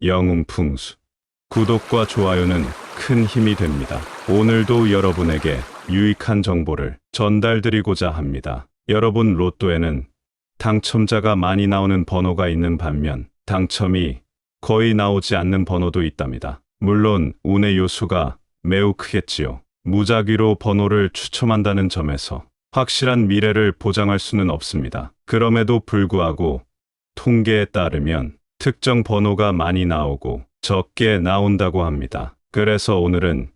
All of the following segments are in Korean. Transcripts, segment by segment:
영웅풍수. 구독과 좋아요는 큰 힘이 됩니다. 오늘도 여러분에게 유익한 정보를 전달드리고자 합니다. 여러분, 로또에는 당첨자가 많이 나오는 번호가 있는 반면 당첨이 거의 나오지 않는 번호도 있답니다. 물론 운의 요소가 매우 크겠지요. 무작위로 번호를 추첨한다는 점에서 확실한 미래를 보장할 수는 없습니다. 그럼에도 불구하고 통계에 따르면 특정 번호가 많이 나오고 적게 나온다고 합니다. 그래서 오늘은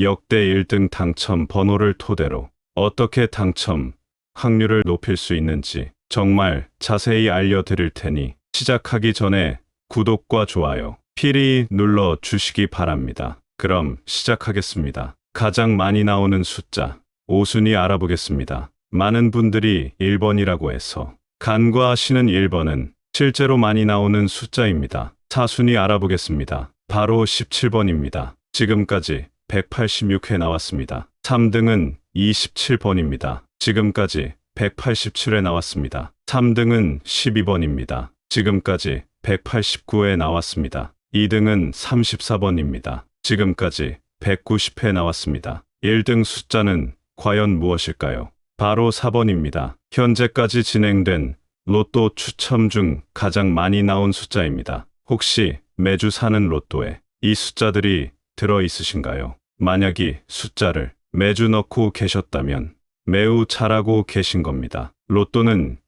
역대 1등 당첨 번호를 토대로 어떻게 당첨 확률을 높일 수 있는지 정말 자세히 알려드릴 테니 시작하기 전에 구독과 좋아요 필히 눌러 주시기 바랍니다. 그럼 시작하겠습니다. 가장 많이 나오는 숫자 5순위 알아보겠습니다. 많은 분들이 1번이라고 해서 간과하시는 1번은 실제로 많이 나오는 숫자입니다. 4순위 알아보겠습니다. 바로 17번입니다. 지금까지 186회 나왔습니다. 3등은 27번입니다. 지금까지 187회 나왔습니다. 3등은 12번입니다. 지금까지 189회 나왔습니다. 2등은 34번입니다. 지금까지 190회 나왔습니다. 1등 숫자는 과연 무엇일까요? 바로 4번입니다. 현재까지 진행된 로또 추첨 중 가장 많이 나온 숫자입니다. 혹시 매주 사는 로또에 이 숫자들이 들어 있으신가요? 만약 이 숫자를 매주 넣고 계셨다면 매우 잘하고 계신 겁니다. 로또는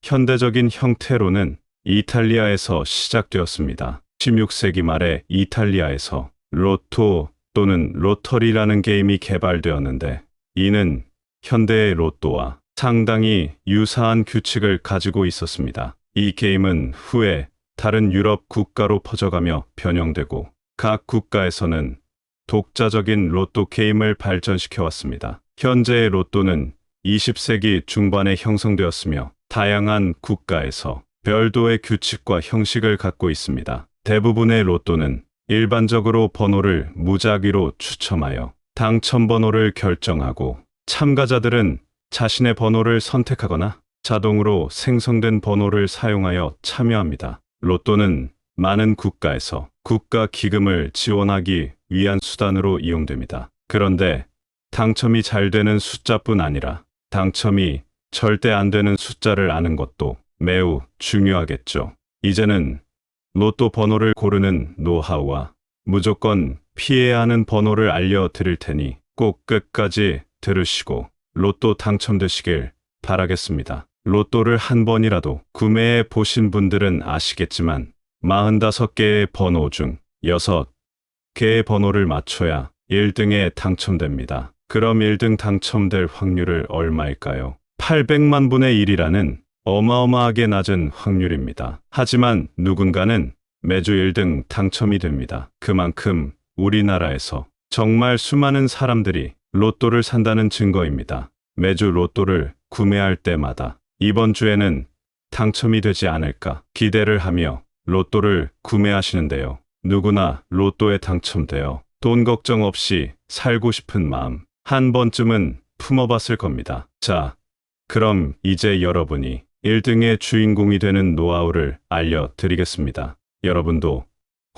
현대적인 형태로는 이탈리아에서 시작되었습니다. 16세기 말에 이탈리아에서 로또 또는 로터리라는 게임이 개발되었는데 이는 현대의 로또와 상당히 유사한 규칙을 가지고 있었습니다. 이 게임은 후에 다른 유럽 국가로 퍼져가며 변형되고 각 국가에서는 독자적인 로또 게임을 발전시켜 왔습니다. 현재의 로또는 20세기 중반에 형성되었으며 다양한 국가에서 별도의 규칙과 형식을 갖고 있습니다. 대부분의 로또는 일반적으로 번호를 무작위로 추첨하여 당첨 번호를 결정하고 참가자들은 자신의 번호를 선택하거나 자동으로 생성된 번호를 사용하여 참여합니다. 로또는 많은 국가에서 국가 기금을 지원하기 위한 수단으로 이용됩니다. 그런데 당첨이 잘 되는 숫자뿐 아니라 당첨이 절대 안 되는 숫자를 아는 것도 매우 중요하겠죠. 이제는 로또 번호를 고르는 노하우와 무조건 피해야 하는 번호를 알려드릴 테니 꼭 끝까지 들으시고 로또 당첨되시길 바라겠습니다. 로또를 한 번이라도 구매해 보신 분들은 아시겠지만 45개의 번호 중 6개의 번호를 맞춰야 1등에 당첨됩니다. 그럼 1등 당첨될 확률을 얼마일까요? 800만 분의 1이라는 어마어마하게 낮은 확률입니다. 하지만 누군가는 매주 1등 당첨이 됩니다. 그만큼 우리나라에서 정말 수많은 사람들이 로또를 산다는 증거입니다. 매주 로또를 구매할 때마다 이번 주에는 당첨이 되지 않을까 기대를 하며 로또를 구매하시는데요. 누구나 로또에 당첨되어 돈 걱정 없이 살고 싶은 마음 한 번쯤은 품어봤을 겁니다. 자, 그럼 이제 여러분이 1등의 주인공이 되는 노하우를 알려드리겠습니다. 여러분도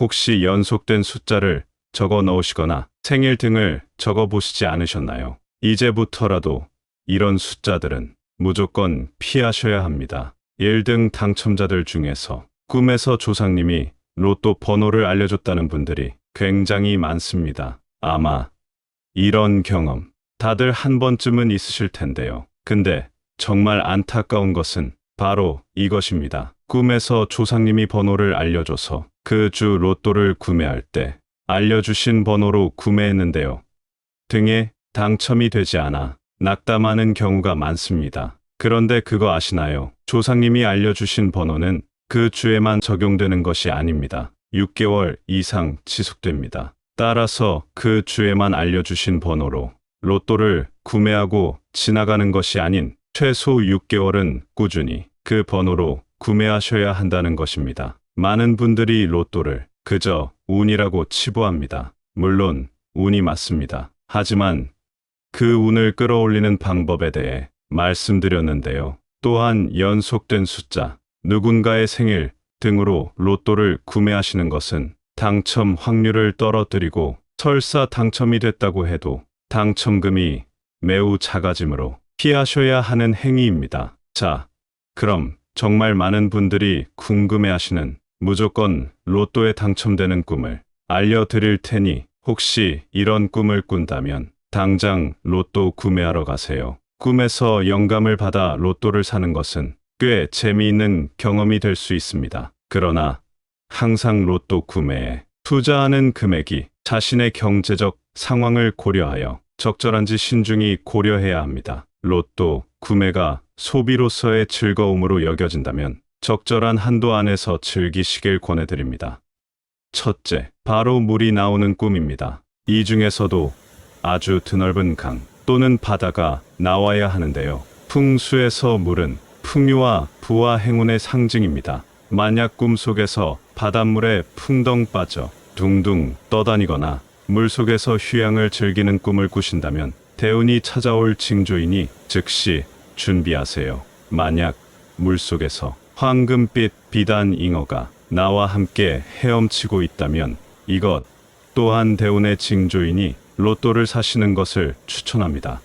혹시 연속된 숫자를 적어 넣으시거나 생일 등을 적어 보시지 않으셨나요? 이제부터라도 이런 숫자들은 무조건 피하셔야 합니다. 1등 당첨자들 중에서 꿈에서 조상님이 로또 번호를 알려줬다는 분들이 굉장히 많습니다. 아마 이런 경험 다들 한 번쯤은 있으실 텐데요. 근데 정말 안타까운 것은 바로 이것입니다. 꿈에서 조상님이 번호를 알려줘서 그 주 로또를 구매할 때 알려주신 번호로 구매했는데요. 등에 당첨이 되지 않아 낙담하는 경우가 많습니다. 그런데 그거 아시나요? 조상님이 알려주신 번호는 그 주에만 적용되는 것이 아닙니다. 6개월 이상 지속됩니다. 따라서 그 주에만 알려주신 번호로 로또를 구매하고 지나가는 것이 아닌 최소 6개월은 꾸준히 그 번호로 구매하셔야 한다는 것입니다. 많은 분들이 로또를 그저 운이라고 치부합니다. 물론 운이 맞습니다. 하지만 그 운을 끌어올리는 방법에 대해 말씀드렸는데요. 또한 연속된 숫자, 누군가의 생일 등으로 로또를 구매하시는 것은 당첨 확률을 떨어뜨리고 설사 당첨이 됐다고 해도 당첨금이 매우 작아지므로 피하셔야 하는 행위입니다. 자, 그럼 정말 많은 분들이 궁금해하시는 무조건 로또에 당첨되는 꿈을 알려드릴 테니 혹시 이런 꿈을 꾼다면 당장 로또 구매하러 가세요. 꿈에서 영감을 받아 로또를 사는 것은 꽤 재미있는 경험이 될 수 있습니다. 그러나 항상 로또 구매에 투자하는 금액이 자신의 경제적 상황을 고려하여 적절한지 신중히 고려해야 합니다. 로또 구매가 소비로서의 즐거움으로 여겨진다면 적절한 한도 안에서 즐기시길 권해드립니다. 첫째, 바로 물이 나오는 꿈입니다. 이 중에서도 아주 드넓은 강 또는 바다가 나와야 하는데요. 풍수에서 물은 풍요와 부와 행운의 상징입니다. 만약 꿈속에서 바닷물에 풍덩 빠져 둥둥 떠다니거나 물속에서 휴양을 즐기는 꿈을 꾸신다면 대운이 찾아올 징조이니 즉시 준비하세요. 만약 물속에서 황금빛 비단 잉어가 나와 함께 헤엄치고 있다면 이것 또한 대운의 징조이니 로또를 사시는 것을 추천합니다.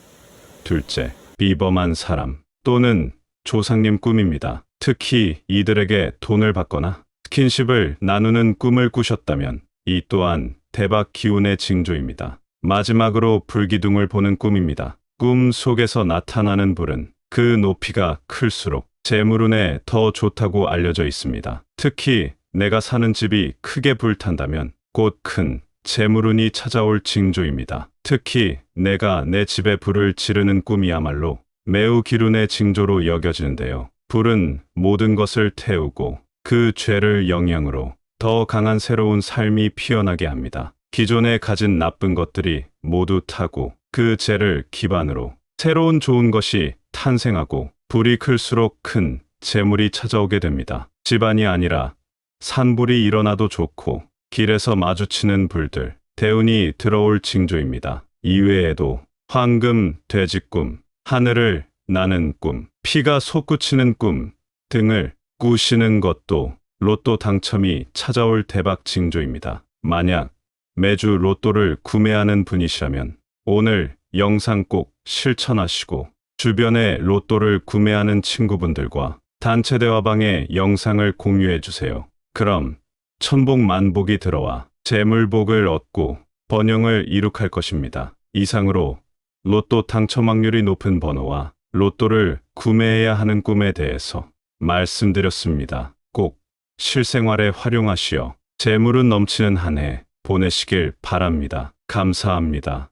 둘째, 비범한 사람 또는 조상님 꿈입니다. 특히 이들에게 돈을 받거나 스킨십을 나누는 꿈을 꾸셨다면 이 또한 대박 기운의 징조입니다. 마지막으로 불기둥을 보는 꿈입니다. 꿈 속에서 나타나는 불은 그 높이가 클수록 재물운에 더 좋다고 알려져 있습니다. 특히 내가 사는 집이 크게 불탄다면 곧 큰 재물운이 찾아올 징조입니다. 특히 내가 내 집에 불을 지르는 꿈이야말로 매우 기운의 징조로 여겨지는데요. 불은 모든 것을 태우고 그 죄를 영양으로 더 강한 새로운 삶이 피어나게 합니다. 기존에 가진 나쁜 것들이 모두 타고 그 죄를 기반으로 새로운 좋은 것이 탄생하고 불이 클수록 큰 재물이 찾아오게 됩니다. 집안이 아니라 산불이 일어나도 좋고 길에서 마주치는 불들, 대운이 들어올 징조입니다. 이외에도 황금, 돼지꿈, 하늘을 나는 꿈, 피가 솟구치는 꿈 등을 꾸시는 것도 로또 당첨이 찾아올 대박 징조입니다. 만약 매주 로또를 구매하는 분이시라면 오늘 영상 꼭 실천하시고 주변에 로또를 구매하는 친구분들과 단체 대화방에 영상을 공유해 주세요. 그럼 천복만복이 들어와 재물복을 얻고 번영을 이룩할 것입니다. 이상으로 로또 당첨 확률이 높은 번호와 로또를 구매해야 하는 꿈에 대해서 말씀드렸습니다. 꼭 실생활에 활용하시어 재물은 넘치는 한 해 보내시길 바랍니다. 감사합니다.